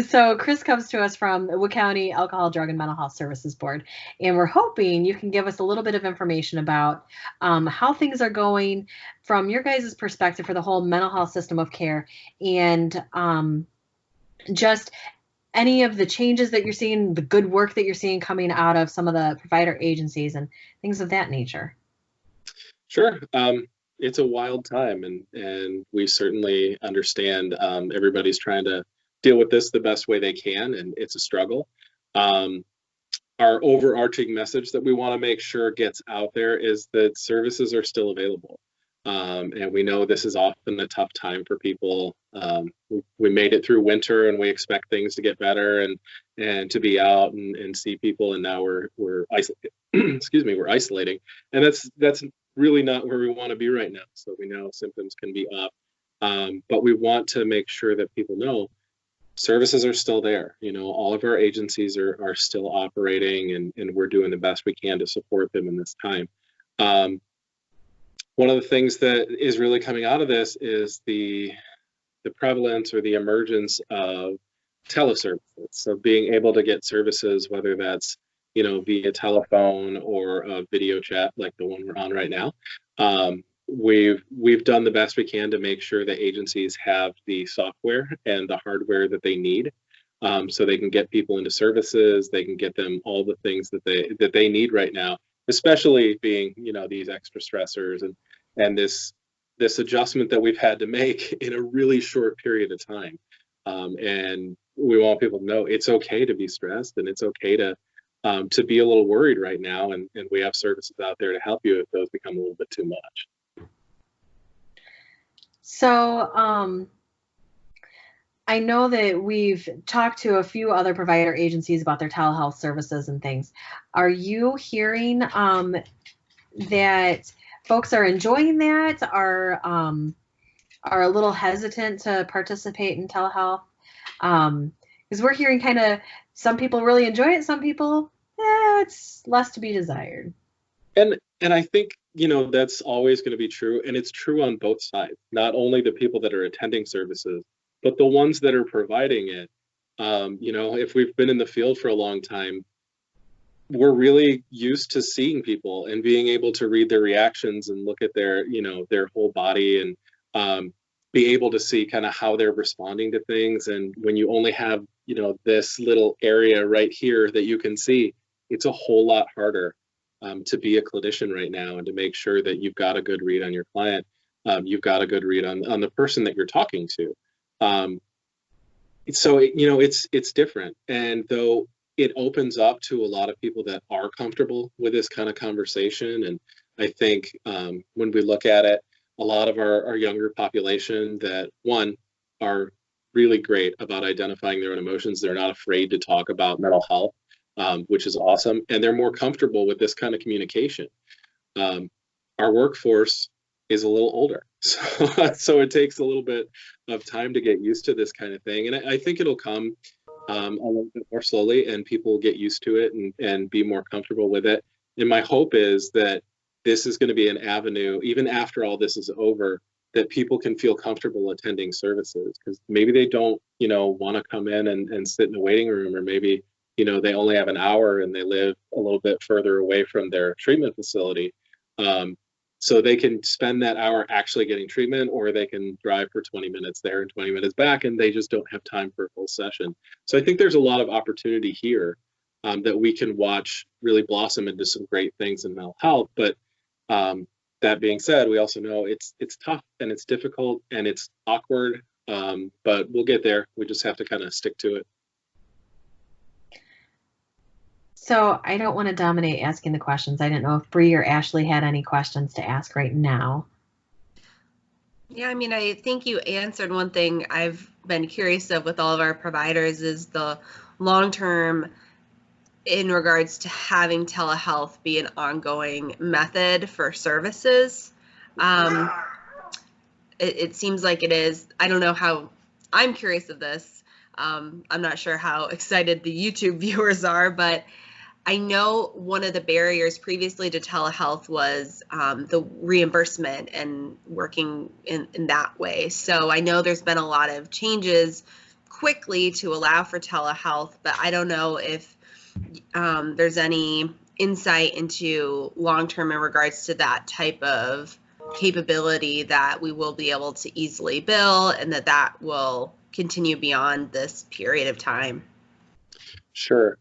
So Chris comes to us from the Wood County Alcohol, Drug, and Mental Health Services Board, and we're hoping you can give us a little bit of information about how things are going from your guys' perspective for the whole mental health system of care, and just any of the changes that you're seeing, the good work that you're seeing coming out of some of the provider agencies and things of that nature. Sure. It's a wild time, and we certainly understand everybody's trying to deal with this the best way they can, and it's a struggle. Our overarching message that we want to make sure gets out there is that services are still available. And we know this is often a tough time for people. We made it through winter, and we expect things to get better and to be out and see people. And now we're isolated. Excuse me, we're isolating, and that's really not where we want to be right now. So we know symptoms can be up, but we want to make sure that people know services are still there. You know, all of our agencies are still operating, and we're doing the best we can to support them in this time. One of the things that is really coming out of this is the prevalence or the emergence of teleservices. So being able to get services, whether that's, you know, via telephone or a video chat like the one we're on right now. We've done the best we can to make sure that agencies have the software and the hardware that they need, so they can get people into services. They can get them all the things that they need right now, especially being, you know, these extra stressors and this adjustment that we've had to make in a really short period of time. And we want people to know it's okay to be stressed, and it's okay to be a little worried right now, and we have services out there to help you if those become a little bit too much. So I know that we've talked to a few other provider agencies about their telehealth services and things. Are you hearing that folks are enjoying that, are a little hesitant to participate in telehealth? Because we're hearing kind of some people really enjoy it, some people, it's less to be desired. And I think, you know, that's always going to be true, and it's true on both sides. Not only the people that are attending services, but the ones that are providing it. You know, if we've been in the field for a long time, we're really used to seeing people and being able to read their reactions and look at their, you know, their whole body, and be able to see kind of how they're responding to things. And when you only have, you know, this little area right here that you can see, it's a whole lot harder to be a clinician right now and to make sure that you've got a good read on your client. You've got a good read on the person that you're talking to. So, you know, it's different. And though it opens up to a lot of people that are comfortable with this kind of conversation. And I think when we look at it, a lot of our younger population that, one, are really great about identifying their own emotions. They're not afraid to talk about mental health, which is awesome. And they're more comfortable with this kind of communication. Our workforce is a little older. So it takes a little bit of time to get used to this kind of thing. And I think it'll come a little bit more slowly, and people will get used to it and be more comfortable with it. And my hope is that this is going to be an avenue, even after all this is over, that people can feel comfortable attending services, because maybe they don't, you know, want to come in and sit in a waiting room, or maybe, you know, they only have an hour and they live a little bit further away from their treatment facility. So they can spend that hour actually getting treatment, or they can drive for 20 minutes there and 20 minutes back, and they just don't have time for a full session. So I think there's a lot of opportunity here that we can watch really blossom into some great things in mental health. But that being said, we also know it's tough and it's difficult and it's awkward, but we'll get there. We just have to kind of stick to it. So I don't want to dominate asking the questions. I didn't know if Bree or Ashley had any questions to ask right now. Yeah, I mean, I think you answered one thing I've been curious of with all of our providers is the long-term in regards to having telehealth be an ongoing method for services. It seems like it is. I don't know how, I'm curious of this. I'm not sure how excited the YouTube viewers are, but I know one of the barriers previously to telehealth was the reimbursement and working in that way. So I know there's been a lot of changes quickly to allow for telehealth, but I don't know if there's any insight into long-term in regards to that type of capability that we will be able to easily bill and that will continue beyond this period of time. Sure.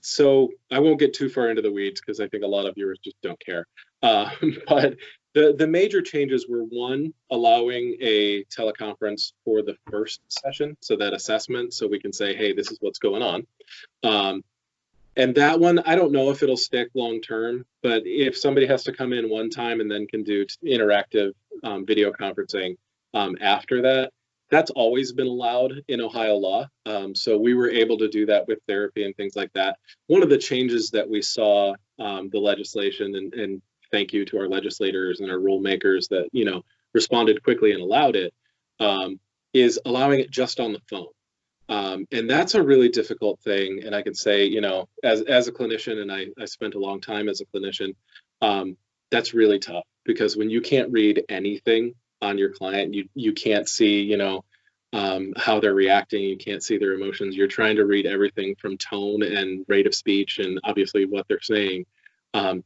So I won't get too far into the weeds because I think a lot of viewers just don't care. But the major changes were, one, allowing a teleconference for the first session, so that assessment, so we can say, hey, this is what's going on. And that one, I don't know if it'll stick long term, but if somebody has to come in one time and then can do interactive video conferencing after that, that's always been allowed in Ohio law. So we were able to do that with therapy and things like that. One of the changes that we saw, the legislation, and thank you to our legislators and our rule makers that, you know, responded quickly and allowed it, is allowing it just on the phone. And that's a really difficult thing. And I can say, you know, as a clinician, and I spent a long time as a clinician, that's really tough, because when you can't read anything on your client, you can't see, you know, how they're reacting, you can't see their emotions. You're trying to read everything from tone and rate of speech and obviously what they're saying.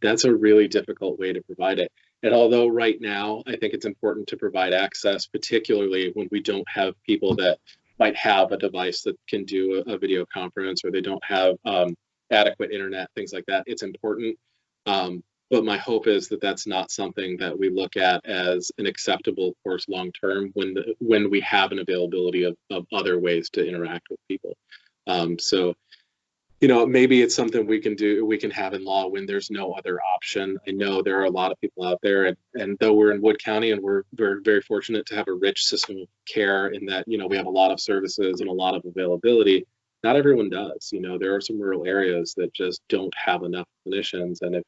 That's a really difficult way to provide it. And although right now I think it's important to provide access, particularly when we don't have people that might have a device that can do a video conference, or they don't have adequate internet, things like that, it's important. But my hope is that that's not something that we look at as an acceptable course long term when we have an availability of other ways to interact with people. So, you know, maybe it's something we can have in law when there's no other option. I know there are a lot of people out there, and though we're in Wood County and we're very fortunate to have a rich system of care in that, you know, we have a lot of services and a lot of availability, not everyone does. You know, there are some rural areas that just don't have enough clinicians, and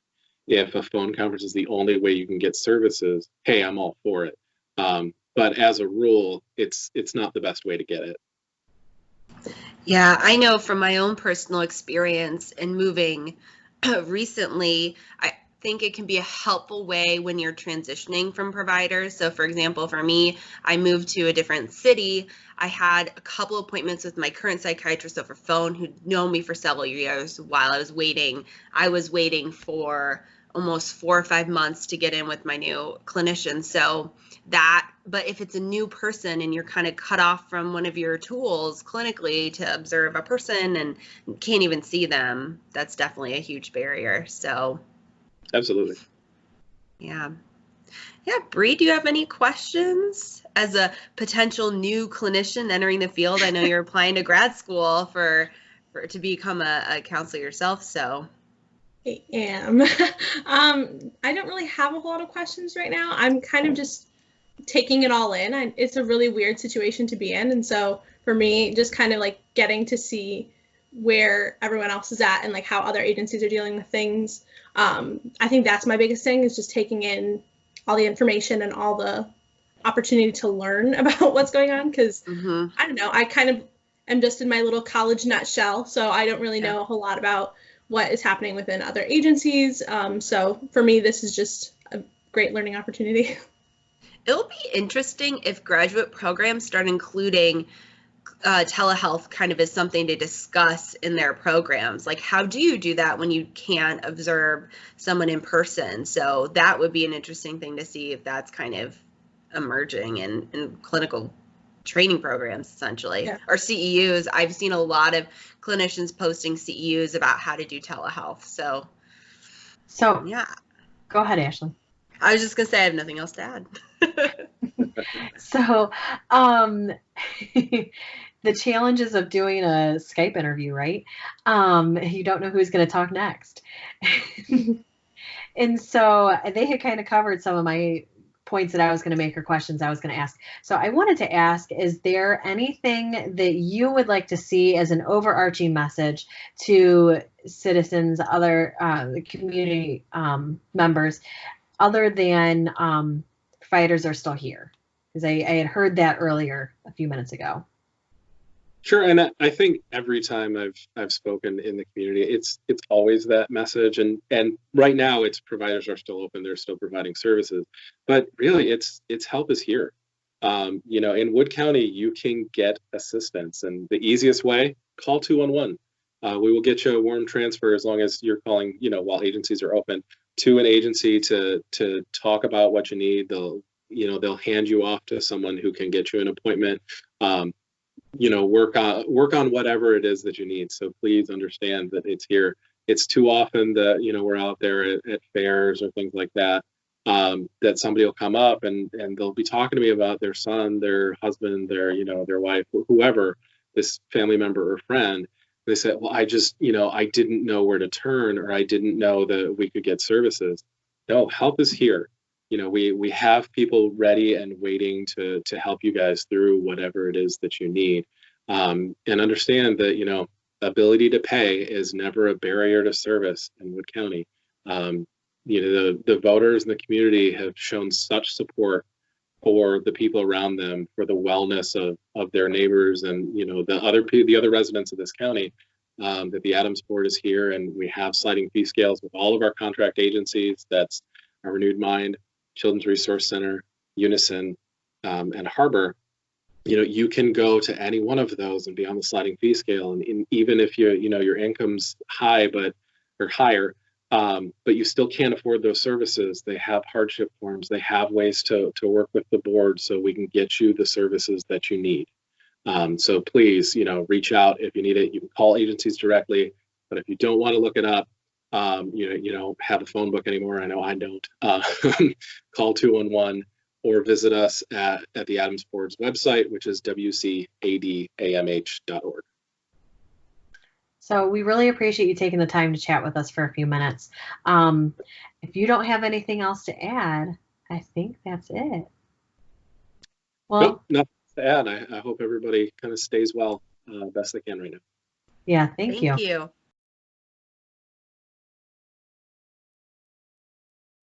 if a phone conference is the only way you can get services, hey, I'm all for it. But as a rule, it's not the best way to get it. Yeah, I know from my own personal experience in moving recently, I think it can be a helpful way when you're transitioning from providers. So for example, for me, I moved to a different city. I had a couple appointments with my current psychiatrist over phone, who'd known me for several years. While I was waiting for almost 4 or 5 months to get in with my new clinician. So but if it's a new person and you're kind of cut off from one of your tools clinically to observe a person and can't even see them, that's definitely a huge barrier. So absolutely. Yeah, Bree, do you have any questions as a potential new clinician entering the field? I know you're applying to grad school to become a counselor yourself, so. I am. I don't really have a whole lot of questions right now. I'm kind of just taking it all in. It's a really weird situation to be in. And so for me, just kind of like getting to see where everyone else is at and like how other agencies are dealing with things. I think that's my biggest thing, is just taking in all the information and all the opportunity to learn about what's going on. Because I don't know, I kind of am just in my little college nutshell. So I don't really know a whole lot about what is happening within other agencies. So for me, this is just a great learning opportunity. It'll be interesting if graduate programs start including telehealth kind of as something to discuss in their programs. Like, how do you do that when you can't observe someone in person? So that would be an interesting thing to see if that's kind of emerging in clinical training programs, essentially, or CEUs. I've seen a lot of clinicians posting CEUs about how to do telehealth. So yeah. Go ahead, Ashley. I was just gonna say I have nothing else to add. So, the challenges of doing a Skype interview, right? You don't know who's going to talk next. And so they had kind of covered some of my points that I was going to make or questions I was going to ask. So I wanted to ask, is there anything that you would like to see as an overarching message to citizens, other community members, other than providers are still here? Because I had heard that earlier a few minutes ago. Sure, and I think every time I've spoken in the community, it's always that message. And right now, it's providers are still open; they're still providing services. But really, it's help is here. You know, in Wood County, you can get assistance, and the easiest way, call 211. We will get you a warm transfer as long as you're calling, you know, while agencies are open, to an agency to talk about what you need. They'll hand you off to someone who can get you an appointment. You know, work on whatever it is that you need. So please understand that it's here. It's too often that, you know, we're out there at fairs or things like that, that somebody will come up and they'll be talking to me about their son, their husband, their, you know, their wife, whoever, this family member or friend. They said, well, I just, you know, I didn't know where to turn, or I didn't know that we could get services. No, help is here. You know, we have people ready and waiting to help you guys through whatever it is that you need. And understand that, you know, ability to pay is never a barrier to service in Wood County. You know, the voters in the community have shown such support for the people around them, for the wellness of their neighbors, and, you know, the other residents of this county, that the ADAMHS Board is here, and we have sliding fee scales with all of our contract agencies. That's our Renewed Mind, Children's Resource Center, Unison, and Harbor. You know, you can go to any one of those and be on the sliding fee scale, and even if you know your income's high or higher, but you still can't afford those services, they have hardship forms. They have ways to work with the board so we can get you the services that you need. So please, you know, reach out if you need it. You can call agencies directly, but if you don't want to look it up, you don't have a phone book anymore. I know I don't. Call 211 or visit us at the ADAMHS Board's website, which is WCADAMH.org. So we really appreciate you taking the time to chat with us for a few minutes. If you don't have anything else to add, I think that's it. Well, nope, nothing to add. I hope everybody kind of stays well, best they can right now. Yeah, thank you. Thank you.